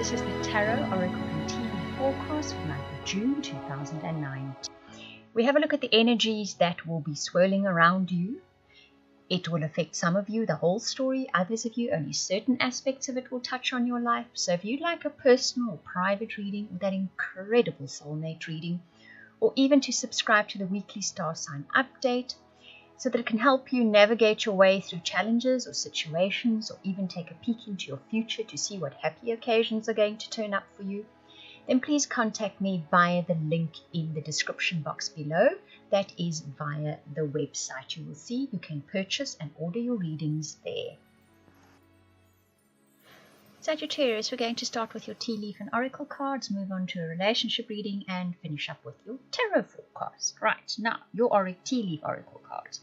This is the Tarot Oracle and TV forecast for the month of June 2009. We have a look at the energies that will be swirling around you. It will affect some of you, the whole story. Others of you, only certain aspects of it will touch on your life. So if you'd like a personal or private reading, or that incredible soulmate reading, or even to subscribe to the weekly star sign update, so that it can help you navigate your way through challenges or situations, or even take a peek into your future to see what happy occasions are going to turn up for you, then please contact me via the link in the description box below. That is via the website. You will see you can purchase and order your readings there. Sagittarius, we're going to start with your tea leaf and oracle cards, move on to a relationship reading, and finish up with your tarot forecast. Right, now, your tea leaf oracle cards.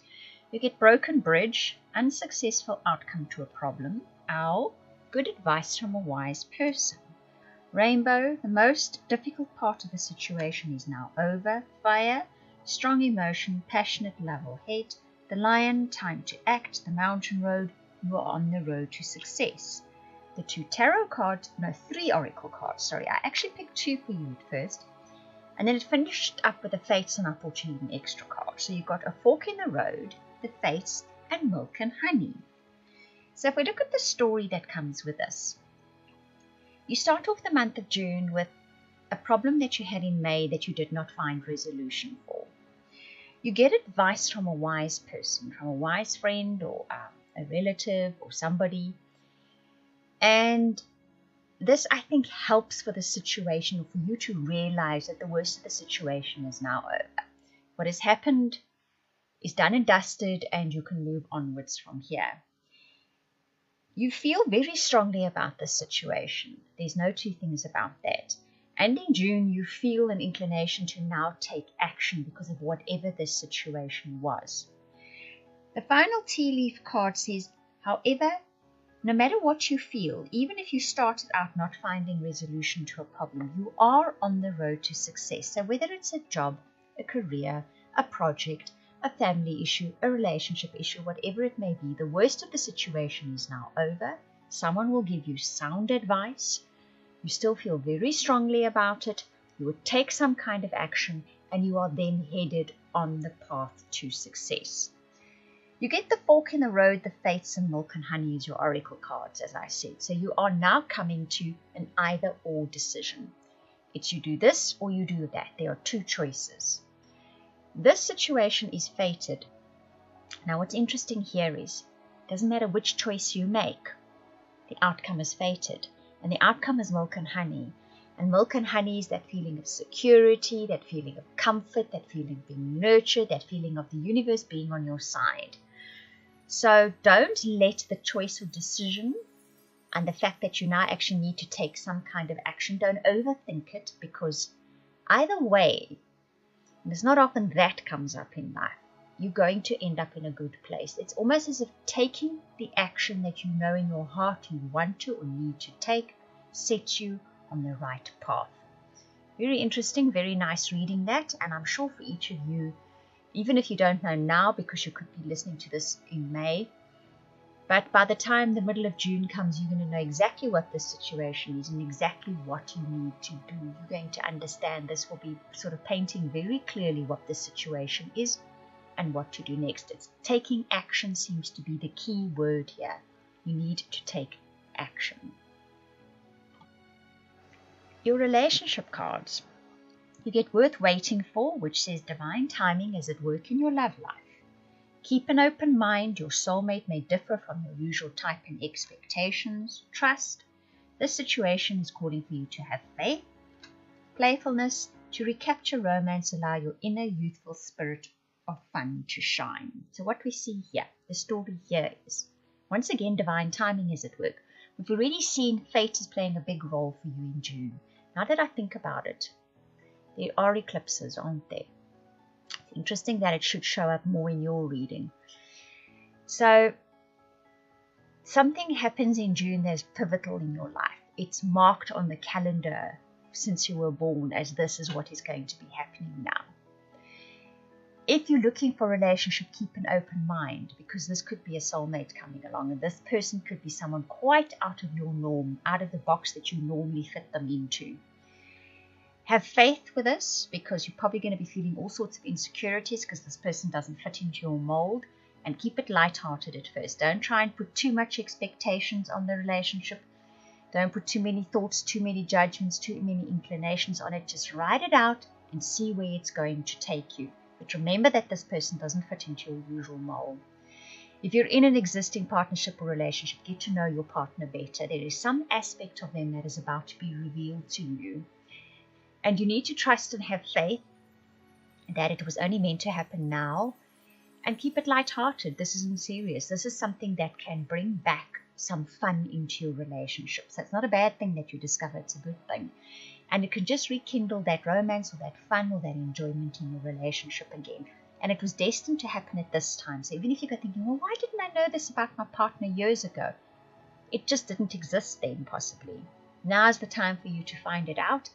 You get broken bridge, unsuccessful outcome to a problem. Owl, good advice from a wise person. Rainbow, the most difficult part of the situation is now over. Fire, strong emotion, passionate love or hate. The Lion, time to act. The Mountain Road, you are on the road to success. The three oracle cards, sorry. I actually picked two for you at first. And then it finished up with the Fates, and I thought you need an extra card. So you've got a fork in the road, the Fates, and milk and honey. So if we look at the story that comes with this, you start off the month of June with a problem that you had in May that you did not find resolution for. You get advice from a wise person, from a wise friend or a relative or somebody. And this, I think, helps for the situation, for you to realize that the worst of the situation is now over. What has happened is done and dusted, and you can move onwards from here. You feel very strongly about this situation. There's no two things about that. And in June, you feel an inclination to now take action because of whatever this situation was. The final tea leaf card says, however, no matter what you feel, even if you started out not finding resolution to a problem, you are on the road to success. So whether it's a job, a career, a project, a family issue, a relationship issue, whatever it may be, the worst of the situation is now over. Someone will give you sound advice. You still feel very strongly about it. You would take some kind of action, and you are then headed on the path to success. You get the fork in the road, the Fates, and milk and honey is your oracle cards, as I said. So you are now coming to an either-or decision. It's you do this or you do that. There are two choices. This situation is fated. Now what's interesting here is, it doesn't matter which choice you make, the outcome is fated. And the outcome is milk and honey. And milk and honey is that feeling of security, that feeling of comfort, that feeling of being nurtured, that feeling of the universe being on your side. So don't let the choice or decision and the fact that you now actually need to take some kind of action, don't overthink it, because either way, and it's not often that comes up in life, you're going to end up in a good place. It's almost as if taking the action that you know in your heart you want to or need to take sets you on the right path. Very interesting, very nice reading that, and I'm sure for each of you, even if you don't know now because you could be listening to this in May, but by the time the middle of June comes, you're going to know exactly what this situation is and exactly what you need to do. You're going to understand. This will be sort of painting very clearly what the situation is and what to do next. It's taking action seems to be the key word here. You need to take action. Your relationship cards. You get worth waiting for, which says divine timing is at work in your love life. Keep an open mind. Your soulmate may differ from your usual type and expectations. Trust. This situation is calling for you to have faith. Playfulness. To recapture romance, allow your inner youthful spirit of fun to shine. So what we see here, the story here is, once again, divine timing is at work. We've already seen fate is playing a big role for you in June. Now that I think about it, there are eclipses, aren't there? It's interesting that it should show up more in your reading. So something happens in June that's pivotal in your life. It's marked on the calendar since you were born as this is what is going to be happening now. If you're looking for a relationship, keep an open mind, because this could be a soulmate coming along, and this person could be someone quite out of your norm, out of the box that you normally fit them into. Have faith with this, because you're probably going to be feeling all sorts of insecurities because this person doesn't fit into your mold, and keep it lighthearted at first. Don't try and put too much expectations on the relationship. Don't put too many thoughts, too many judgments, too many inclinations on it. Just write it out and see where it's going to take you. But remember that this person doesn't fit into your usual mold. If you're in an existing partnership or relationship, get to know your partner better. There is some aspect of them that is about to be revealed to you. And you need to trust and have faith that it was only meant to happen now. And keep it lighthearted. This isn't serious. This is something that can bring back some fun into your relationship. So it's not a bad thing that you discover. It's a good thing. And it can just rekindle that romance or that fun or that enjoyment in your relationship again. And it was destined to happen at this time. So even if you're thinking, well, why didn't I know this about my partner years ago? It just didn't exist then, possibly. Now's the time for you to find it out.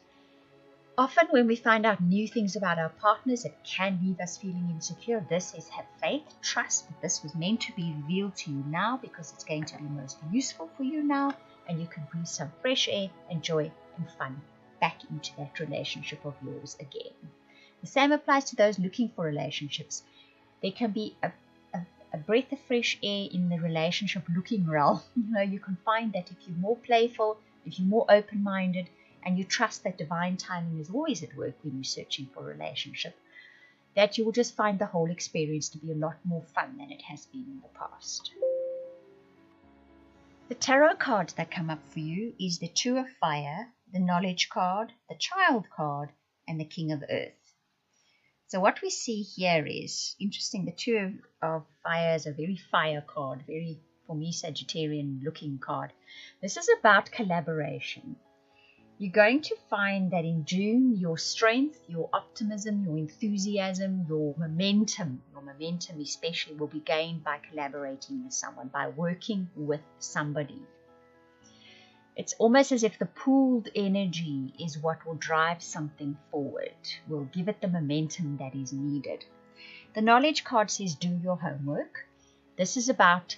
Often when we find out new things about our partners, it can leave us feeling insecure. This is have faith, trust that this was meant to be revealed to you now, because it's going to be most useful for you now, and you can breathe some fresh air and joy and fun back into that relationship of yours again. The same applies to those looking for relationships. There can be a breath of fresh air in the relationship looking realm. You can find that if you're more playful, if you're more open-minded, and you trust that divine timing is always at work when you're searching for a relationship, that you will just find the whole experience to be a lot more fun than it has been in the past. The tarot cards that come up for you is the Two of Fire, the Knowledge card, the Child card, and the King of Earth. So what we see here is interesting. The Two of Fire is a very fire card, very, for me, Sagittarian looking card. This is about collaboration. You're going to find that in June, your strength, your optimism, your enthusiasm, your momentum especially, will be gained by collaborating with someone, by working with somebody. It's almost as if the pooled energy is what will drive something forward, will give it the momentum that is needed. The Knowledge card says do your homework. This is about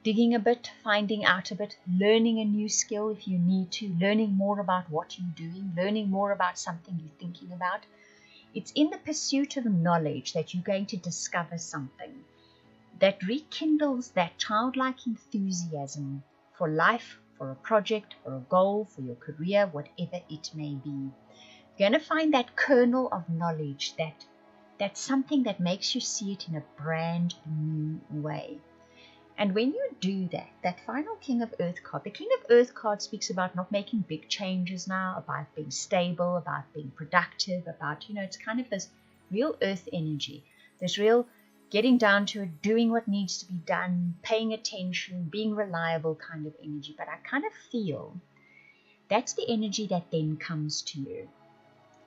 digging a bit, finding out a bit, learning a new skill if you need to, learning more about what you're doing, learning more about something you're thinking about. It's in the pursuit of knowledge that you're going to discover something that rekindles that childlike enthusiasm for life, for a project, for a goal, for your career, whatever it may be. You're going to find that kernel of knowledge, that's something that makes you see it in a brand new way. And when you do that final King of Earth card, the King of Earth card speaks about not making big changes now, about being stable, about being productive, about, it's kind of this real earth energy, this real getting down to it, doing what needs to be done, paying attention, being reliable kind of energy. But I kind of feel that's the energy that then comes to you.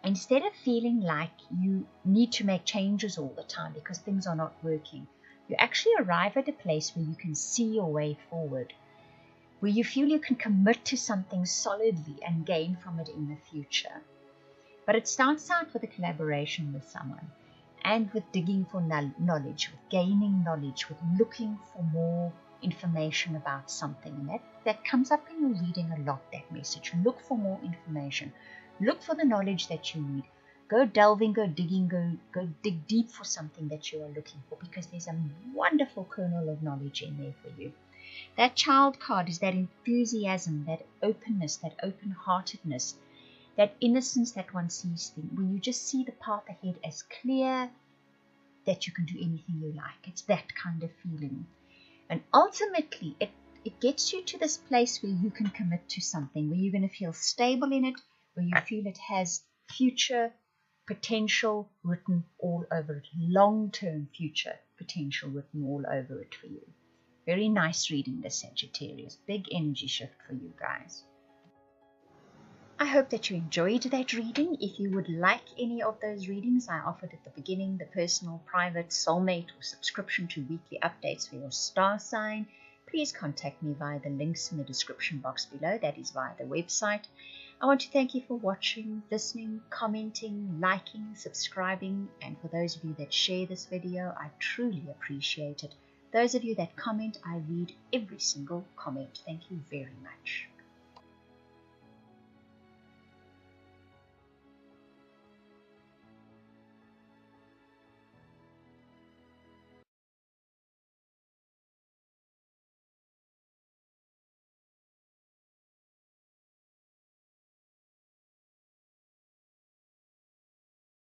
Instead of feeling like you need to make changes all the time because things are not working, you actually arrive at a place where you can see your way forward, where you feel you can commit to something solidly and gain from it in the future. But it starts out with a collaboration with someone and with digging for knowledge, with gaining knowledge, with looking for more information about something. And that comes up in your reading a lot, that message. Look for more information. Look for the knowledge that you need. Go delving, go digging, go dig deep for something that you are looking for, because there's a wonderful kernel of knowledge in there for you. That Child card is that enthusiasm, that openness, that open-heartedness, that innocence that one sees things, where you just see the path ahead as clear that you can do anything you like. It's that kind of feeling. And ultimately, it gets you to this place where you can commit to something, where you're going to feel stable in it, where you feel it has future potential written all over it, long-term future potential written all over it for you. Very nice reading, the Sagittarius. Big energy shift for you guys. I hope that you enjoyed that reading. If you would like any of those readings I offered at the beginning, the personal, private, soulmate, or subscription to weekly updates for your star sign, please contact me via the links in the description box below. That is via the website. I want to thank you for watching, listening, commenting, liking, subscribing, and for those of you that share this video, I truly appreciate it. Those of you that comment, I read every single comment. Thank you very much.